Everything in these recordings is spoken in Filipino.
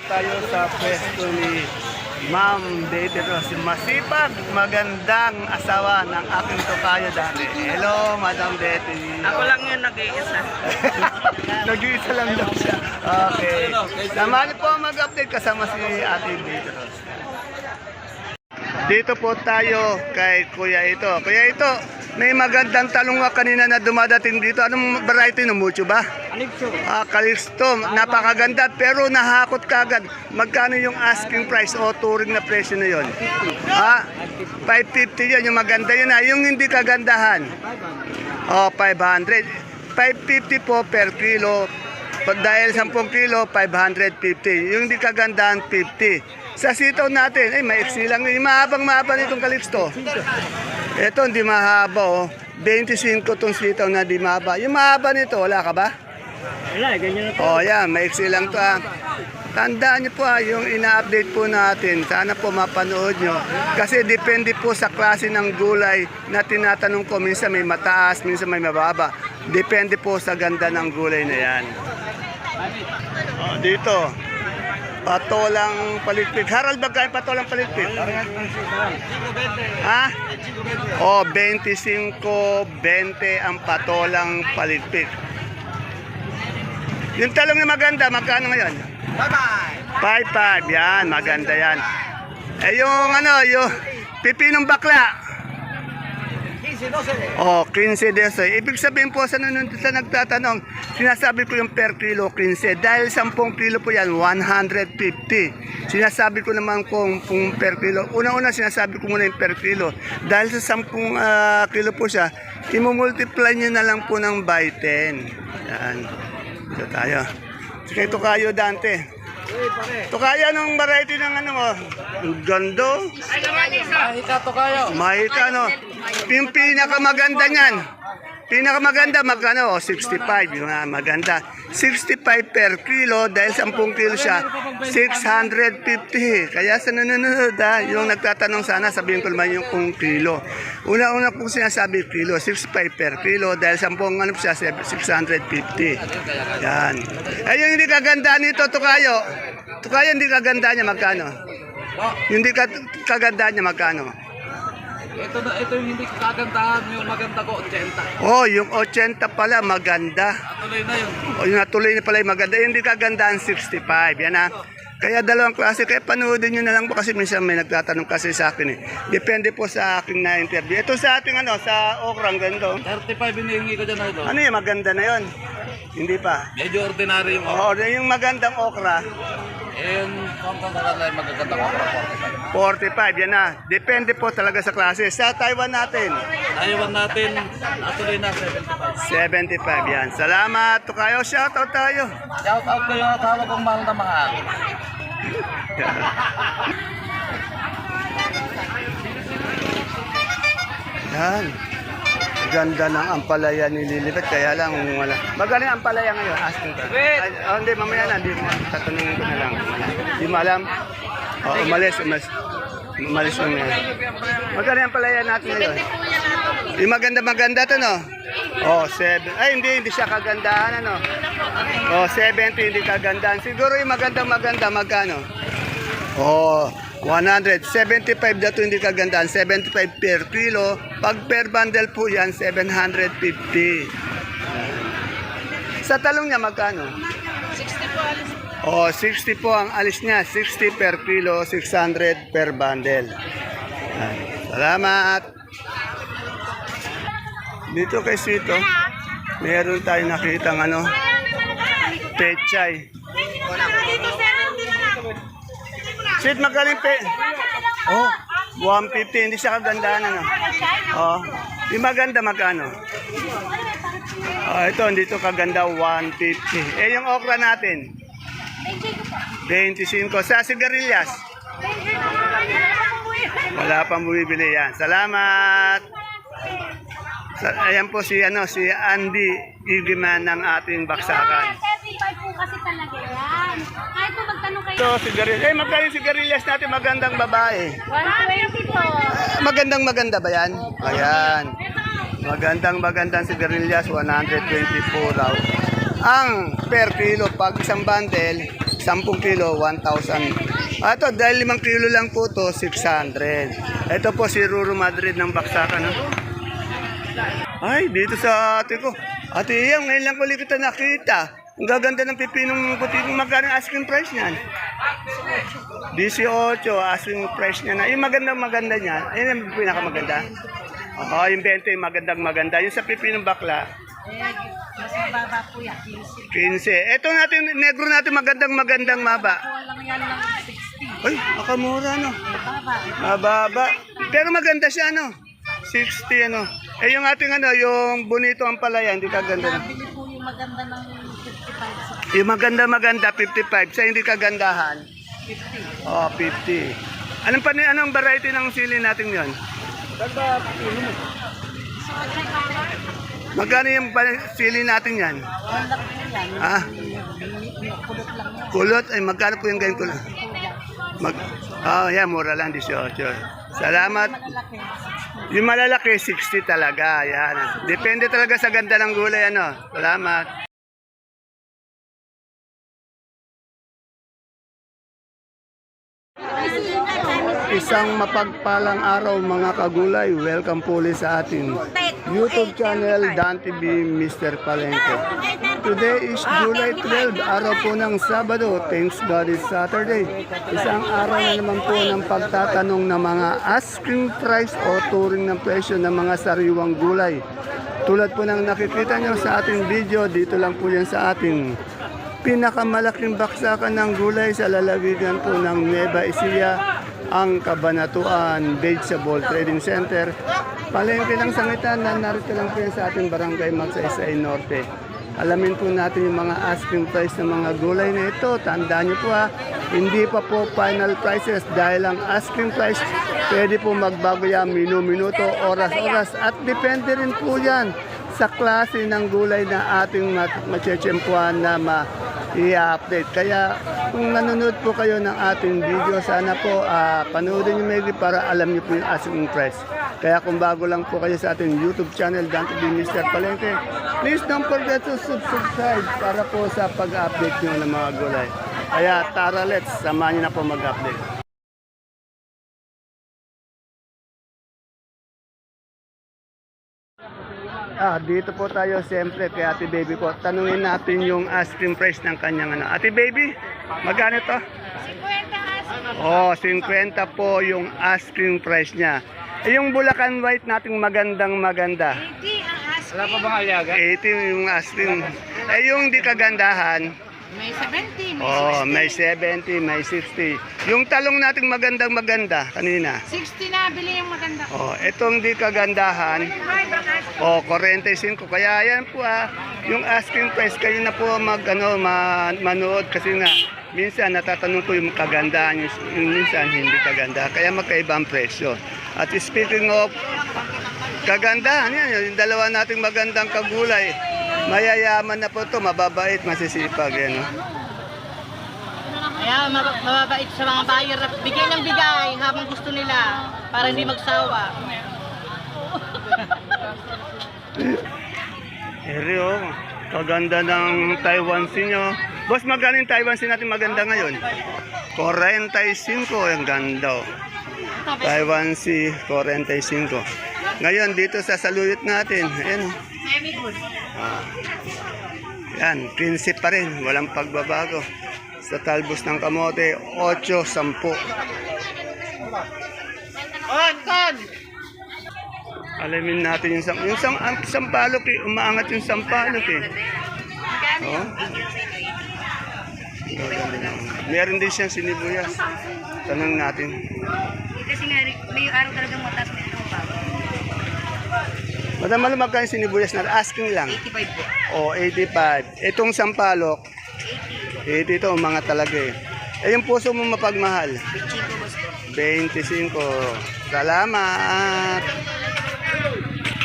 tayo sa pwesto ni Ma'am Betty Rose, masipag, magandang asawa ng aking tokayo dati. Hello, Madam Betty. Ako lang yun nag-iisa. Nag-iisa lang daw siya. Okay. Naman po mag-update kasama si Ate Betty Rose. Dito po tayo kay Kuya Ito. Kuya Ito, may magandang talong nga kanina na dumadating dito. Anong variety ng mucho ba? Alipso. Calixto. Napakaganda pero nahakot kagad. Magkano yung asking price o touring na presyo na yon? 550 yun. Yung maganda yun ha. Yung hindi kagandahan. 500. 550 po per kilo. Dahil 10 kilo, 550. Yung hindi kagandahan, 50. Sa sitaw natin, maiksi lang. Yung mahabang-mahaba nitong Calixto. Ito, hindi mahaba, oh. 25 itong sitaw na di mahaba. Yung mahaba nito, wala ka ba? Wala, ganyan na to. Oh, yan, maiksi lang to, ah. Tandaan niyo po, yung ina-update po natin. Sana po mapanood nyo. Kasi depende po sa klase ng gulay na tinatanong ko. Minsan may mataas, minsan may mababa. Depende po sa ganda ng gulay na yan. Oh, dito. Patolang palitpit. Harold, magkain patolang palitpit? Ha? 25, 20 ang patolang palitpit. Yung talong na maganda, magkano ngayon? 5-5. Yan, maganda yan. Yung yung pipinong bakla. 15-12. Ibig sabihin po sa nagtatanong, sinasabi ko yung per kilo 15. Dahil 10 kilo po yan, 150. Sinasabi ko naman kung per kilo. Una-una sinasabi ko muna yung per kilo. Dahil sa 10 kilo po siya, imumultiply nyo na lang po ng by 10. Yan. Ito tayo. Sige, ito kayo, Dante. Ito kaya nung variety ng ano mo? Gando? Mahika to kayo. Mahika, no? Yung pinakamaganda niyan. Pinakamaganda, magkano? 65. Yung maganda. 65 per kilo dahil 10 kilo siya. 650. Kaya sa nanonood, yung nagtatanong sana, sabihin ko naman yung kung kilo. Una-una po sinasabi kilo. 65 per kilo dahil 10 ano siya, 650. Yan. Ay, yung hindi kaganda nito, Tukayo. Tukayo, hindi kaganda niya, magkano? Yung hindi kaganda niya, magkano? Ito yung hindi kagandahan, yung maganda ko, 80. Oh, yung 80 pala, maganda. Tuloy na yun. O yung natuloy na pala yung maganda. Yung hindi kagandaan, 65. Yan ha. Kaya dalawang klase. Kaya panoodin nyo na lang po kasi minsan may nagtatanong kasi sa akin eh. Depende po sa aking na-interview. Ito sa ating sa okra, ang ganda. 35 hinihingi ko dyan na ito. Ano yung maganda na yon? Hindi pa. Medyo ordinary yung Oo, yung magandang okra, yung magaganda ko. 45. Yan na. Depende po talaga sa klase. Sa Taiwan natin, Taiwan natin, natuloy na 75. 75. Yan. Salamat. Tukayo, shoutout tayo. Shout out ko yung asawa kong mahal na mahal. Yan. Ganda ng ampalaya ni Lilibet, kaya lang wala. Magkano ang ampalaya ngayon? Asking ka. Hindi, mamaya na. Tatanungin ko na lang. Hindi mo alam? Umalis lang yan. Magkano ang ampalaya natin ngayon? Yung maganda to, no? 7. Ay, hindi siya kagandahan, ano? 70, hindi kagandahan. Siguro yung maganda, magkano? 175 dato hindi kagandahan, 75 per kilo. Pag per bundle po yan, 750. Sa talong niya, magkano? 60 po alis. 60 po ang alis niya. 60 per kilo, 600 per bundle. Yan. Salamat. Dito kay Sito, meron tayong nakitang pechay. Sweet, magaling 150, hindi siya kagandahan, yung maganda, magkano? Ito, dito kaganda, 150. Yung okra natin? 25. Sa sigarilyas? Wala pang bumibili yan. Salamat. Ayan po si Andy Igiman ng ating baksakan. 75 po kasi talaga yan. Kahit po magtanong kayo. Ito, sigarilyas. Magkano yung sigarilyas natin? Magandang babae. 120 po. Maganda ba yan? Ayan. Magandang sigarilyas, 124 raw. Ang per kilo, pag isang bundle, 10 kilo, 1,000. Ito, dahil 5 kilo lang po to, 600. Ito po si Ruro Madrid ng Baksakan. No? Ay, dito sa ate ko. Ate Iyang, ngayon lang ko ulit kita nakita. Ang gaganda ng pipinong puti. Magkano ang asking price niyan? 18, asking price niya na. Yung maganda niya, yun ang pinakamaganda. Oo, yung 20, yung maganda. Yung sa pipinong bakla, Mas mababa po yan, 15. Ito natin, negro natin magandang maba. lang yan ng 60. Ay, makamura no. Mababa. Mababa. Pero maganda siya no. 60 ano. Eh yung ating ano, yung bonito ang palaya, hindi kaganda na. Nabili po yung maganda ng 55 Yung maganda, 55. Sa hindi kagandahan, 50. oh, 50. Anong variety ng sili natin yon? Magkano yung sili natin yan? Wala po yan. Ah, Kulot lang yan. kulot. Ay, magkano po yung ganyan kulot? Yeah, mura lang, 18. Salamat. Malaki. Yung malalaki, 60 talaga. Yan. Depende talaga sa ganda ng gulay. Ano. Salamat. Isang mapagpalang araw mga kagulay. Welcome po ulit sa ating YouTube channel Dan TV Mr. Palengke. Today is July 12, araw po ng Sabado. Thanks God it's Saturday. Isang araw na naman po ng pagtatanong ng mga asking price o turing ng presyo ng mga sariwang gulay. Tulad po ng nakikita nyo sa ating video, dito lang po yan sa ating pinakamalaking baksakan ng gulay sa lalawigan po ng Nueva Ecija, ang Cabanatuan Vegetable Trading Center. Palengke ng sangitan na narito lang po yan sa ating barangay Magsaysay Norte. Alamin po natin yung mga asking price ng mga gulay na ito. Tandaan nyo po hindi pa po final prices dahil ang asking price pwede po magbago yan minuto, oras-oras at depende rin po yan sa klase ng gulay na ating machechempuan na i-update. Kaya kung nanonood po kayo ng ating video, sana po panoodin nyo maybe para alam nyo po yung asking price. Kaya kung bago lang po kayo sa ating YouTube channel, Dan TV Mr. Palengke, please don't forget to subscribe para po sa pag-update nyo ng mga gulay. Kaya tara, let's samahan nyo na po mag-update. Dito po tayo siyempre kay Ate Baby po. Tanungin natin yung asking price ng kanyang ano. Ate Baby, magkano to? 50 po yung asking price niya. Yung Bulacan White nating maganda. 80 ang asking. Wala pa bang alaga? 80 yung asking. Yung di kagandahan, May 70. may 70, may 60. Yung talong nating maganda kanina. 60 na bili yung maganda. Itong di kagandahan, 45. Kaya yan po yung asking price kayo na po manood kasi nga minsan natatanong ko yung kagandahan, yung minsan hindi kaganda. Kaya magkaiba ang presyo. At speaking of kagandahan, yan, yung dalawa nating magandang kagulay. Mayayaman na po ito, mababait, masisipag. Yan, no? Kaya mababait sa mga buyer na bigay ng bigay habang gusto nila para hindi magsawa. Eri, kaganda ng Taiwan Sea nyo. Boss, magkano yung Taiwan Sea natin maganda ngayon? 45, ang ganda. Taiwan Sea, 45. Ngayon, dito sa saluyot natin, ayan. Yan, 15 pa rin, walang pagbabago. Sa talbos ng kamote, 8, 10. Alamin natin yung sampalok umaangat yung sampalok Meron din siyang sinibuyas. Tanong natin. Kasi nga, may araw talagang matas na itong bago. Madam, magkano yung sinibuyas na asking lang? 85 po. 85. Itong sampalok, 80 ito, mga talaga yung puso mo mapagmahal? 25. Salamat.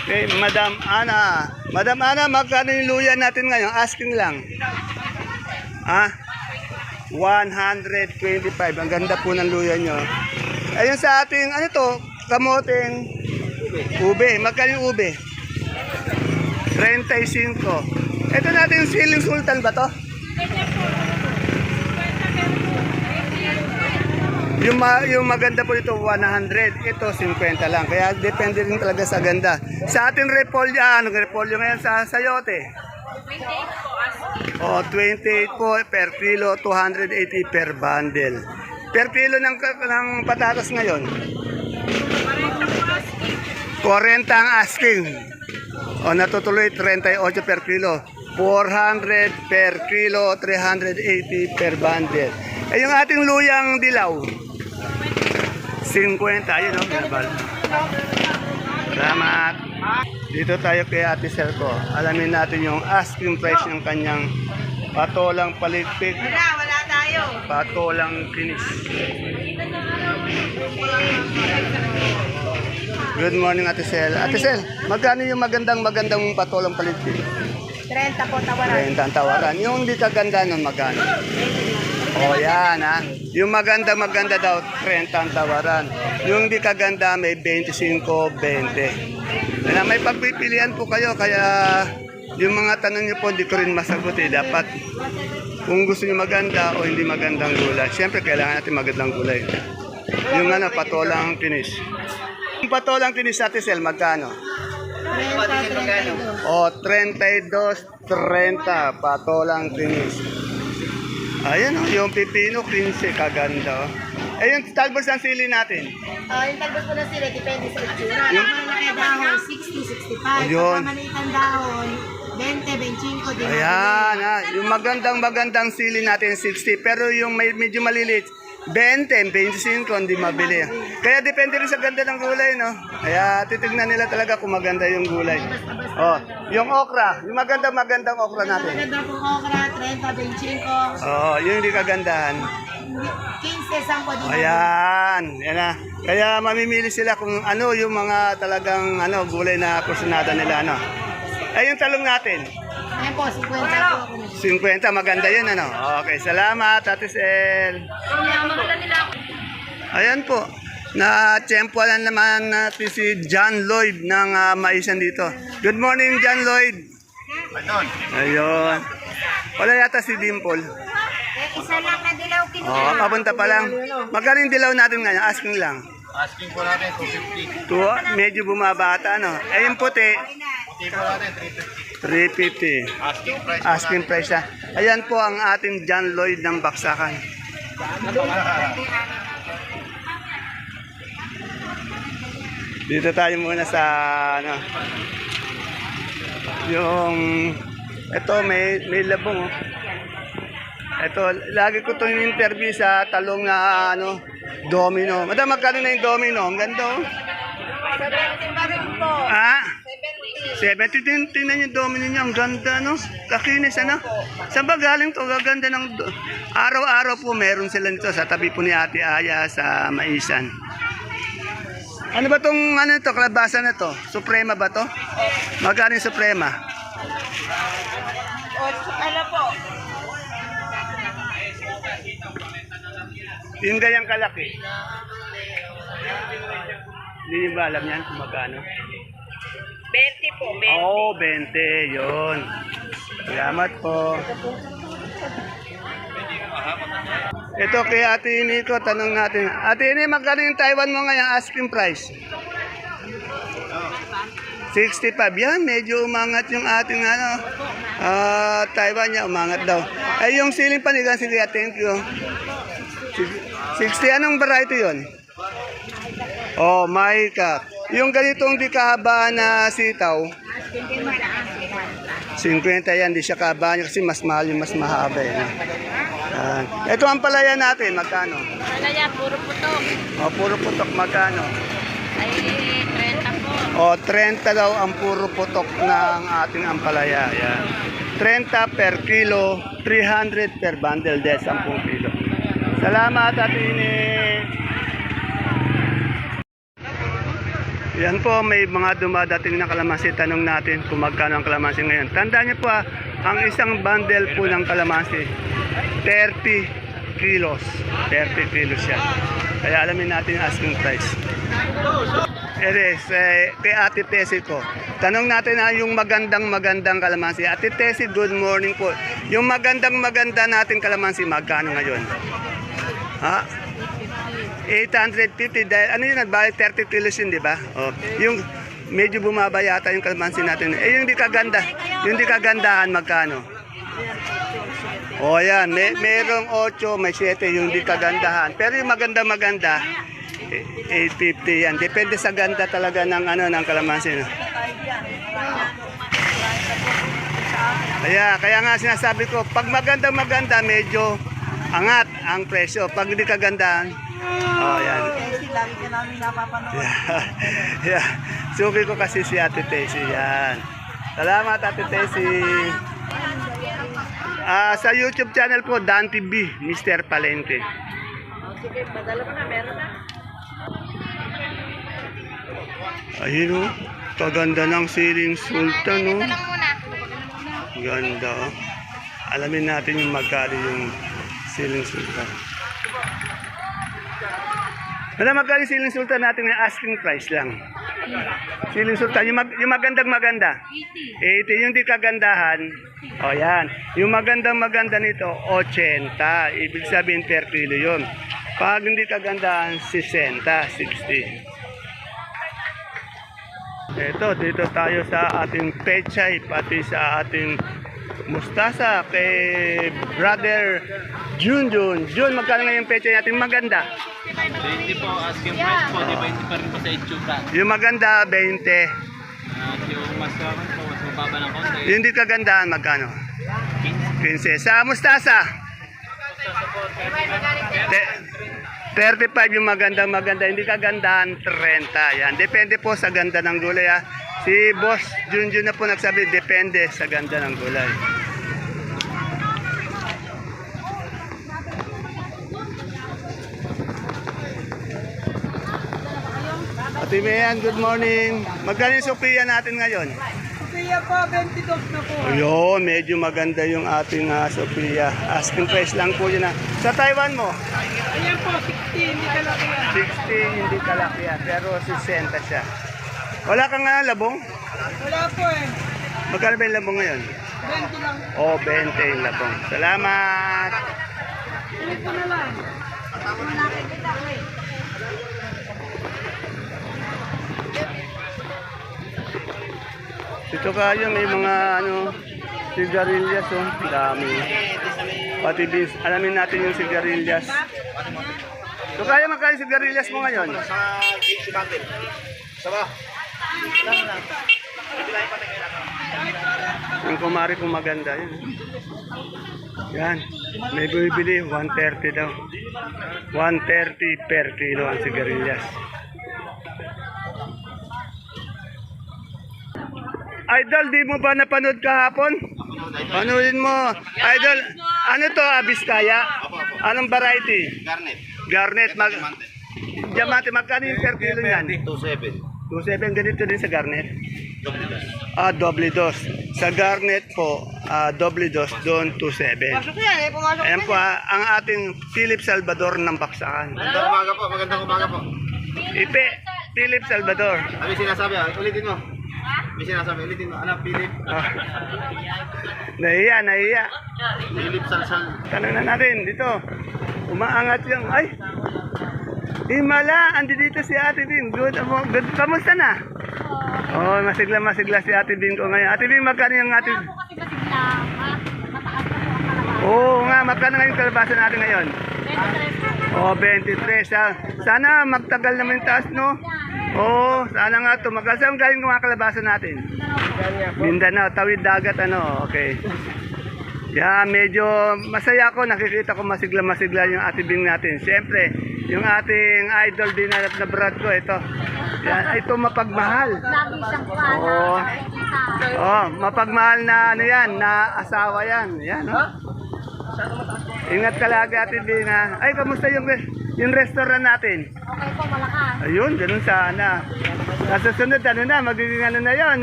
Okay, Madam Ana. Madam Ana, magkano yung luya natin ngayon? Asking lang. 125. Ang ganda po ng luya nyo. Ayun sa ating, kamoteng ube. Magkano yung ube? 35. Ito natin yung siling sultan ba to? Yung maganda po ito, 100. Ito, 50 lang. Kaya depende rin talaga sa ganda. Sa ating repolyo ngayon sa sayote? 28 po per kilo, 280 per bundle. Per kilo ng patatas ngayon? 40 ang asking. O natutuloy, 38 per kilo. 400 per kilo, 380 per bundle. Eh yung ating luyang dilaw? 50, ayun o, verbal. Salamat. Dito tayo kay Ate Selco. Alamin natin yung asking price ng kanyang patolang paligpik. Wala tayo. Patolang kinis. Good morning, Ate Sel. Ate Sel, magkano yung magandang patolang paligpik? 30 po tawaran. 30 ang tawaran. Yung di kaganda nun, magkano? O yan ha. Yung maganda daw, 30 ang tawaran. Yung di kaganda, may 25, 20. Kaya may pagpipilian po kayo. Kaya yung mga tanong nyo po, hindi ko rin masagot eh. Dapat kung gusto nyo maganda o hindi magandang gulay. Siyempre, kailangan natin magandang gulay. Yung patolang kinis. Yung patolang kinis Ate Sel, magkano? O, 32, 30, patolang kinis. Ayan o, yung pipino, 15, kaganda o. Eh, yung talbos ng sili natin. Yung talbos po na sila, depende sa itsura. Yung- Yung malaki dahon, 60, 65. Ayun. Pagka maliitang dahon, 20, 25 din. Ayan ha, yung magandang sili natin, 60. Pero yung medyo maliliit, 20, 25, hindi mabili. Kaya depende rin sa ganda ng gulay, no? Kaya titignan nila talaga kung maganda yung gulay. Oh, yung okra, yung magandang okra natin. Maganda pong okra, 30, 25. Oh, yung hindi kagandahan. 15, 10 din. Ayan, yan na. Kaya mamimili sila kung ano yung mga talagang gulay na kursunada nila, ano. Ay, yung talong natin. Ayan po, 50 po. 50, maganda yun, ano. Okay, salamat, Ate Sel. Ayan po, na-tsempuan naman natin si John Lloyd ng Maisan dito. Good morning, John Lloyd. Ayun. Wala yata si Dimple. Isa lang na dilaw Oo, papunta pa lang. Magkano yung dilaw natin ngayon? Asking lang. Asking po natin 250. Medyo bumabata, no? Eh, yung puti, Puti po natin 350. 350. Asking price Asking price na. Ayan po ang ating John Lloyd ng Baksakan. Dito tayo muna sa yung ito may labong oh. Ito, lagi ko itong interview sa talong na domino. Madam, magkano na yung domino? Ang ganda oh. 70 pa rin po. Ah? 70. 70, tingnan yung domino niya, ang ganda, no? Kakinis, ano? Saan ba galing to? Gaganda ng... Araw-araw po meron sila nito sa tabi po ni Ate Aya sa Maisan. Ano ba tong, kalabasa na to? Suprema ba to? Magkano yung Suprema? Ano po? Yung ganyang kalaki. Hindi niyo ba alam yan kung magkano? 20 po, Oo, 20. Yun. Salamat po. Ito kay Ate Ini ko, tanong natin. Ate Ini, magkano yung Taiwan mo ngayon asking price? 65. Yan, medyo umangat yung ating Taiwan niya, umangat daw. Ay, yung siling panigang, sige, thank you. 60, anong variety yun? Oh, my God. Yung ganitong di kahaba na sitaw, 50 yan, di siya kahaba kasi mas mahal yung mas mahaba. Ito ang palaya natin, magkano? Palaya, puro putok. Oh, puro putok, magkano? Ay, 30 po. O, 30 daw ang puro putok ng ating ampalaya. Yan. 30 per kilo, 300 per bundle, 10 kilo. Salamat, Ate Ini. Yan po, may mga dumadating na kalamansi. Tanong natin kung magkano ang kalamansi ngayon. Tandaan niyo po, ang isang bundle po ng kalamansi, 30 kilos. 30 kilos yan. Kaya alamin natin yung asking price. Kay Ate Tessie ko. Tanong natin yung magandang kalamansi. Ate Tessie, good morning po. Yung maganda natin kalamansi, magkano ngayon? Ha? 850 dahil ano yun, nagbalik 30 kilos yun, di ba? Oh, yung medyo bumaba yata yung kalamansi natin. Eh, yung di kagandahan, magkano? O yan, merong 8, may 7 yung di kagandahan. Pero yung maganda, 850 yan. Depende sa ganda talaga ng ng kalamansi. No? Kaya nga sinasabi ko, pag maganda, medyo angat ang presyo. Pag di kagandahan, yan. Yeah. Suki ko kasi si Ate Tessie, yan. Salamat Ate Tessie. Sa YouTube channel ko, Dan TV, Mr. Palente. Sige, madala mo na, meron na. Ayun o, kaganda ng siling sultan o. Lang muna. Ganda o. Alamin natin yung magkano yung siling sultan. Wala, magkano yung siling sultan natin na asking price lang. Siling sultan, yung maganda. 80, yung di kagandahan. O yan, yung maganda nito, 80. Ibig sabihin per kilo yun. Pag hindi kagandahan, 60, 60. Dito tayo sa ating pechay, pati sa ating mustasa kay Brother Junjun. Jun, magkano nga yung pechay natin maganda? 20 po, asking price po, di 20 pa rin po sa itsura. Yung maganda, 20. At yung mas mababa ng konti, Yung di kagandahan, magkano? 15. Sa mustasa? 35 yung maganda, hindi kagandahan, 30. Yan, depende po sa ganda ng gulay ha. Si Boss Junjun na po nagsabi, depende sa ganda ng gulay. Ate Mayan, good morning. Magkano yung Sophia natin ngayon? Sophia po, 22 na po. Ayun, medyo maganda yung ating Sophia. Asking price lang po yun. Sa Taiwan mo? Ayan po, 60, hindi kalaki yan. 60, hindi kalaki yan. Pero 60 siya. Wala kang labong? Wala po eh. Magkano ba yung labong ngayon? 20 lang. 20 yung labong. Salamat! Ito na lang. Dito kayo may mga sigarilyas dami. Pati bis, alamin natin yung sigarilyas. So kaya magkano yung sigarilyas mo ngayon? Ang kumari kung maganda yun. Yan, may bumibili 130 daw. 130 per kilo ang sigarilyas. Idol, di mo ba napanood kahapon? Panoodin mo. Idol, ano to, Abiskaya? Anong variety? Garnet. Diamante, magkano yung per kilo niyan? 2.7. 2.7, ganito din sa Garnet? Doble dos. Sa Garnet po, doble dos, doon 2.7. Ayan po, ang ating Philip Salvador ng Baksakan. Magandang umaga po. Philip Salvador. Ano yung sinasabi? Ulitin mo. May sinasabi, ulitin mo. Ano, Philip? Nahiya. Philip Salsal. Tanong na natin dito. Umaangat yung Himala, andi dito si Ate Bin. Good. Kamusta na? Masigla si Ate Bin ko ngayon. Ate Bin, magkano yung Ate? Ako kasi masigla. Mataas na po ang kalabasa. Oo nga, magkano nga yung kalabasa natin ngayon? 23. Sana magtagal naman yung taas, no? Sana nga tumagal. Saan galing mga kalabasa natin? Mindanao, tawid dagat, okay. Medyo masaya ako, nakikita ko masigla yung Ate Bing natin. Siyempre, yung ating idol din na brad ko, ito. Ito mapagmahal. Lagi siyang kuha. Mapagmahal na na asawa yan. Ingat ka lagi Ate Bing ha. Ay, kamusta yung restaurant natin? Okay po, malakas. Ayun, ganun sana. Sa sunod, magiging na yun,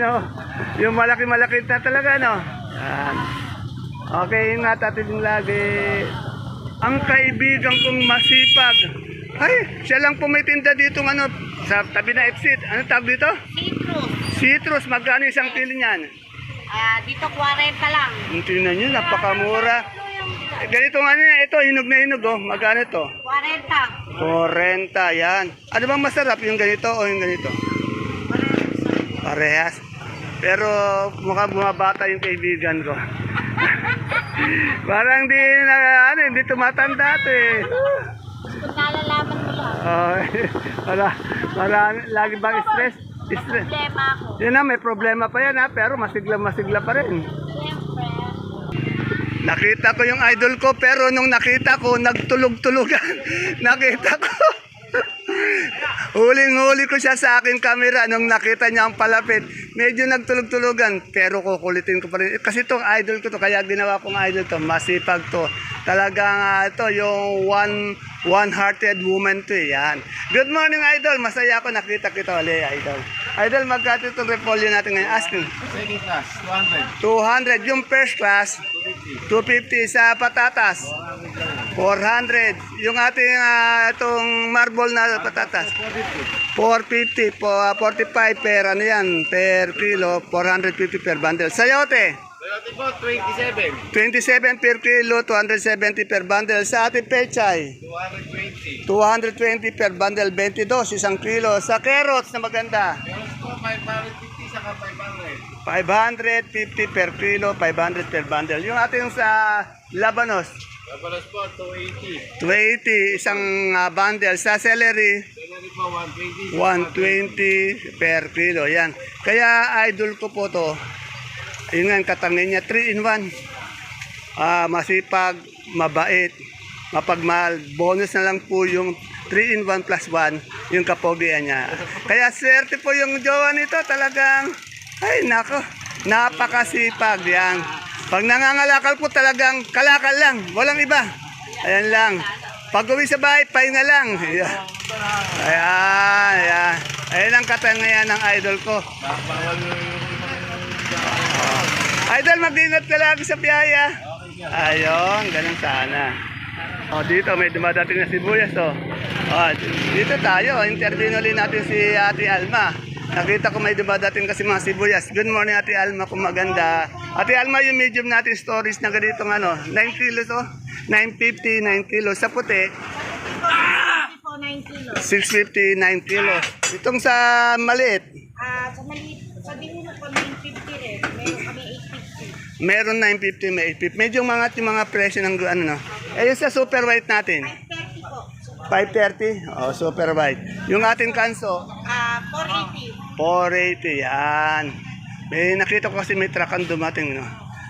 yung malaki-malaki na talaga, Yan. Okay, ingat atin lagi. Ang kaibigan kong masipag. Ay, siya lang po may tinda dito, sa tabi na exit. Ano tawag dito? Citrus. Magkano isang kilo niyan? Dito 40 lang. Tingnan nyo, napakamura. Ganito nga niya, ito, hinog na hinog, oh. Magkano ito? 40. 40, yan. Ano bang masarap, yung ganito o yung ganito? Parehas. Pero mukhang bumabata yung kaibigan ko. Parang hindi tumatanda ito eh. Kung nalalaman mo lang. Oh, lagi bang stress? Stress. Problema ako. Yan na, may problema pa yan ha, pero masigla pa rin. Siyempre. Nakita ko yung idol ko, pero nung nakita ko, nagtulog-tulugan. Nakita ko. Huling-huli ko siya sa aking camera nung nakita niya ang palapit. Medyo nagtulog-tulugan, pero kukulitin ko pa rin. Kasi itong idol ko to, kaya ginawa kong idol to, masipag to. Talagang ito, yung one-hearted woman to yan. Good morning, idol. Masaya ako nakita kita ulit, idol. Idol, magkano itong repolyo natin ngayon? Asking. Second class, 200. 200. Yung first class, 250 sa patatas. 400. Yung ating itong marble na patatas. 450. 45 per ano yan, per kilo. 450 per bundle. Sayote. Sayote po, 27. 27 per kilo, 270 per bundle. Sa ating pechay, 220. 220 per bundle, 22, isang kilo. Sa carrots na maganda, Meron po, 550 saka 500. 550 per kilo, 500 per bundle. Yung ating sa labanos, Labanos po, 280. 280 isang bundle. Sa celery, Celery po, 120. 120 per kilo. Yan. Kaya idol ko po to. Yun nga ang katangin niya, 3 in 1. Masipag, mabait, mapagmahal. Bonus na lang po yung 3 in 1 plus 1, yung kapogian niya. Kaya swerte po yung jowa nito. Talagang, ay nako, napakasipag yan. Pag nangangalakal po talagang kalakal lang, walang iba. Ayan lang. Pag uwi sa bahay, pahinga lang. Ayan. Ayan. Ayan ang katangayan ng idol ko. Idol, mag-ingat ka lagi sa biyaya. Ayun, ganun sana. O, dito may dumadating na sibuyas, o. O, dito tayo, interview ulit natin si Ate Alma. Nakita ko may dumadating kasi mga sibuyas. Good morning, Ate Alma, kung maganda. Ate Alma, yung medium natin stories na ganitong 9 kilos, o. 950, 9 kilos. Sa puti, 9 kilos. 650, 9 kilos. Itong sa maliit, Sa maliit, sa dinuno ko 950 rin. Meron kami 850. meron 950, may 850. Medyo mga yung mga presyo ng ano, no. Eh, yung sa super white natin, 530 po. 530. Oh, super white. Yung ating kanso, 480. 480. Yan. May nakita ko kasi may truck ang dumating, no.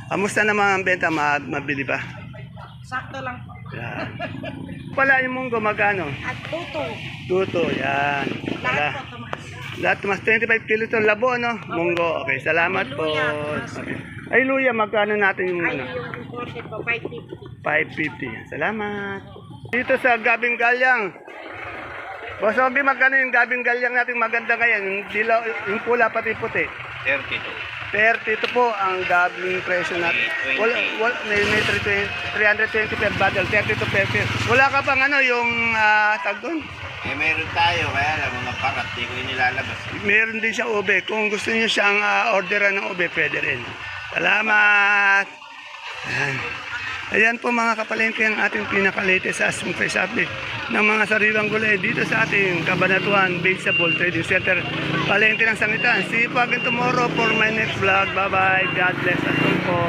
Kamusta naman ang benta? Mabili ba? Sakto lang po. Yan. Pala yung munggo, magkano? At tuto. Tuto, yan. Wala. Lahat po tumakas. Lahat mas 25 kilos to labo, no? Munggo. Okay, salamat po. Okay. Ay, luya, magkano natin yung Ay, ano? yung imported po, 550. 550. Salamat. Dito sa Gabing Galyang. Boss Obi, magkano yung Gabing Galyang natin maganda ngayon? Yung, dilaw, yung pula pati puti. 32. 30 ito po ang gabing presyo natin. May 320 per bundle, 32 per kilo. Wala ka pang ano, yung tag doon? Eh, meron tayo, kaya lang mga parat, di ko nilalabas. Meron din siya ube. Kung gusto niyo siyang orderan ng ube, pwede rin. Salamat! Ayan. Ayan po mga kapalengke ang ating pinaka-latest asking price update ng mga sariwang gulay dito sa ating Cabanatuan Vegetable Trading Center. Palengke ng Sangitan. See you again tomorrow for my next vlog. Bye-bye. God bless us all po.